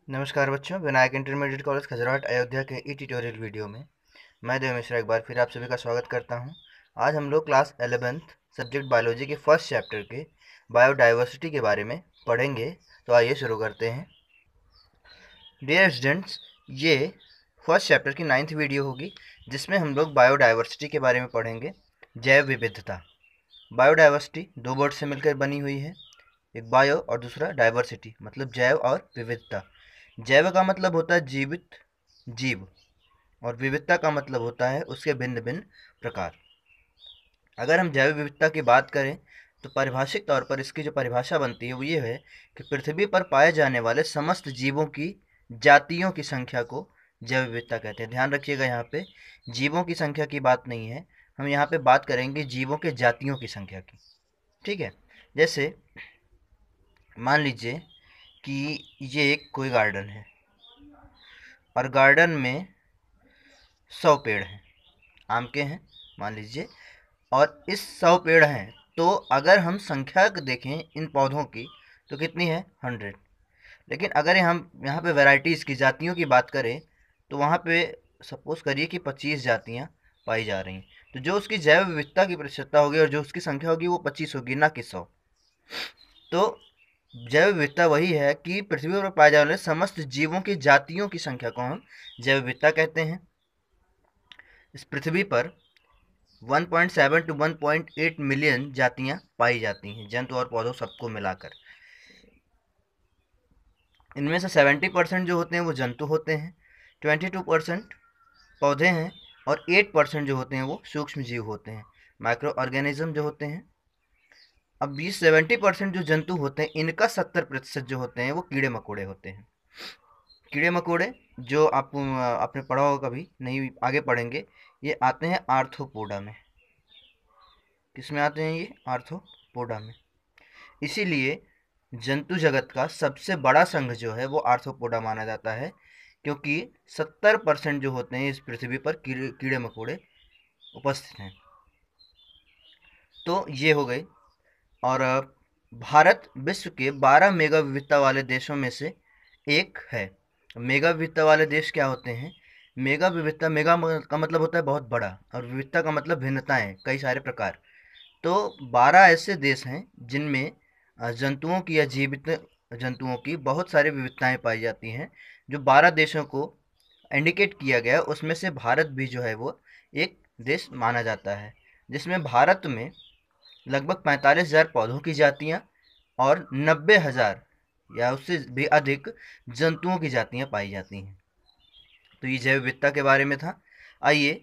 नमस्कार बच्चों, Vinayak intermediate college खजराट Ayodhya के ई ट्यूटोरियल वीडियो में मैं देव मिश्रा एक बार फिर आप सभी का स्वागत करता हूं। आज हम लोग क्लास 11th सब्जेक्ट बायोलॉजी के फर्स्ट चैप्टर के बायोडाइवर्सिटी के बारे में पढ़ेंगे। तो आइए शुरू करते हैं। डियर स्टूडेंट्स, ये फर्स्ट चैप्टर की 9th वीडियो होगी जिसमें हम लोग बायोडाइवर्सिटी के बारे में पढ़ेंगे। जैव विविधता। बायोडाइवर्सिटी दो वर्ड से मिलकर बनी हुई है, एक बायो और दूसरा डाइवर्सिटी, मतलब जैव और विविधता। जैव का मतलब होता है जीवित जीव और विविधता का मतलब होता है उसके भिन्न भिन्न प्रकार। अगर हम जैव विविधता की बात करें तो पारिभाषिक तौर पर इसकी जो परिभाषा बनती है वो ये है कि पृथ्वी पर पाए जाने वाले समस्त जीवों की जातियों की संख्या को जैव विविधता कहते हैं। ध्यान रखिएगा, यहाँ पे जीवों की संख्या की बात नहीं है, हम यहाँ पे बात करेंगे जीवों के जातियों की संख्या की। ठीक है, जैसे मान लीजिए कि ये एक कोई गार्डन है और गार्डन में 100 पेड़ हैं, आम के हैं मान लीजिए, और इस 100 पेड़ हैं तो अगर हम संख्या देखें इन पौधों की तो कितनी है, 100। लेकिन अगर हम यहाँ पे वैरायटीज़ की जातियों की बात करें तो वहाँ पे सपोज करिए कि 25 जातियाँ पाई जा रही हैं, तो जो उसकी जैव विविधता की प्रतिशतता होगी और जो उसकी संख्या होगी वो 25 होगी, ना कि 100। तो जैव विविधता वही है कि पृथ्वी पर पाए जाने वाले समस्त जीवों की जातियों की संख्या को हम जैव विविधता कहते हैं। इस पृथ्वी पर 1.7 टू 1.8 मिलियन जातियां पाई जाती हैं, जंतु और पौधों सबको मिलाकर। इनमें से 70% जो होते हैं वो जंतु होते हैं, 22% पौधे हैं और 8% जो होते हैं वो सूक्ष्म जीव होते हैं, माइक्रो ऑर्गेनिज्म जो होते हैं। अब 70% जो जंतु होते हैं इनका 70% जो होते हैं वो कीड़े मकोड़े होते हैं। कीड़े मकोड़े जो आपने पढ़ा होगा, कभी नहीं आगे पढ़ेंगे, ये आते हैं आर्थ्रोपोडा में। किस में आते हैं ये, आर्थ्रोपोडा में। इसीलिए जंतु जगत का सबसे बड़ा संघ जो है वो आर्थ्रोपोडा माना जाता है, क्योंकि 70% जो होते हैं इस पृथ्वी पर कीड़े मकोड़े उपस्थित हैं। तो ये हो गई। और भारत विश्व के 12 मेगा विविधता वाले देशों में से एक है। मेगा विविधता वाले देश क्या होते हैं? मेगा विविधता, का मतलब होता है बहुत बड़ा, और विविधता का मतलब भिन्नताएं, कई सारे प्रकार। तो 12 ऐसे देश हैं जिनमें जंतुओं की या जीवित जंतुओं की बहुत सारी विविधताएं पाई जाती हैं। जो 12 देशों को इंडिकेट किया गया है उसमें से भारत भी जो है वो एक देश माना जाता है, जिसमें भारत में लगभग 45,000 पौधों की जातियां और 90,000 या उससे भी अधिक जंतुओं की जातियां पाई जाती हैं। तो ये जैव विविधता के बारे में था। आइए,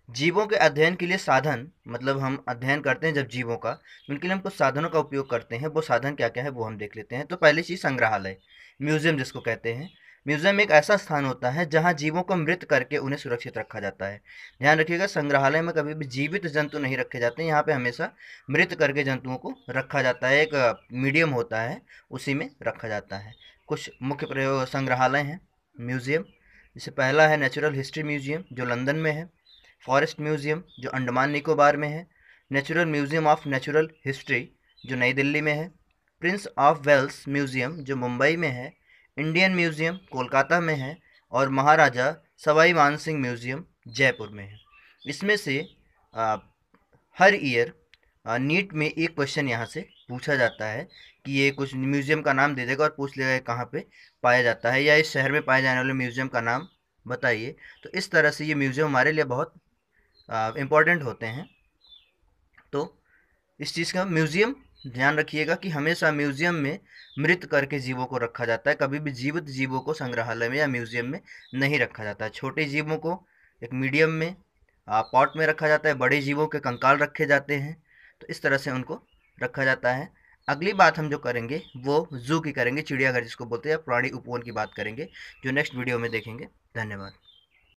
जीवों के अध्ययन के लिए साधन, मतलब हम अध्ययन करते हैं जब जीवों का, उनके लिए हम कुछ साधनों का उपयोग करते हैं। वो साधन क्या क्या है वो हम देख लेते हैं। तो पहली चीज़ संग्रहालय, म्यूजियम जिसको कहते हैं। म्यूजियम एक ऐसा स्थान होता है जहाँ जीवों को मृत करके उन्हें सुरक्षित रखा जाता है। ध्यान रखिएगा, संग्रहालय में कभी भी जीवित जंतु नहीं रखे जाते हैं, यहाँ पे हमेशा मृत करके जंतुओं को रखा जाता है। एक मीडियम होता है उसी में रखा जाता है। कुछ मुख्य प्रयोग संग्रहालय हैं, म्यूजियम। जैसे पहला है नेचुरल हिस्ट्री म्यूजियम जो लंदन में है, फॉरेस्ट म्यूजियम जो अंडमान निकोबार में है, natural museum of natural history जो नई दिल्ली में है, प्रिंस ऑफ वेल्स म्यूजियम जो मुंबई में है, इंडियन म्यूजियम कोलकाता में है, और महाराजा सवाई मानसिंह म्यूजियम जयपुर में है। इसमें से आ, हर ईयर नीट में एक क्वेश्चन यहाँ से पूछा जाता है कि ये कुछ म्यूजियम का नाम दे देगा और पूछ लेगा कहाँ पे पाया जाता है, या इस शहर में पाए जाने वाले म्यूजियम का नाम बताइए। तो इस तरह से ये म्यूजियम हमारे लिए बहुत इम्पोर्टेंट होते हैं। तो इस चीज़ का म्यूजियम ध्यान रखिएगा कि हमेशा म्यूजियम में मृत करके जीवों को रखा जाता है, कभी भी जीवित जीवों को संग्रहालय में या म्यूजियम में नहीं रखा जाता है। छोटे जीवों को एक मीडियम में पॉट में रखा जाता है, बड़े जीवों के कंकाल रखे जाते हैं। तो इस तरह से उनको रखा जाता है। अगली बात हम जो करेंगे वो जू की करेंगे, चिड़ियाघर जिसको बोलते हैं, या प्राणी उपवन की बात करेंगे, जो नेक्स्ट वीडियो में देखेंगे। धन्यवाद।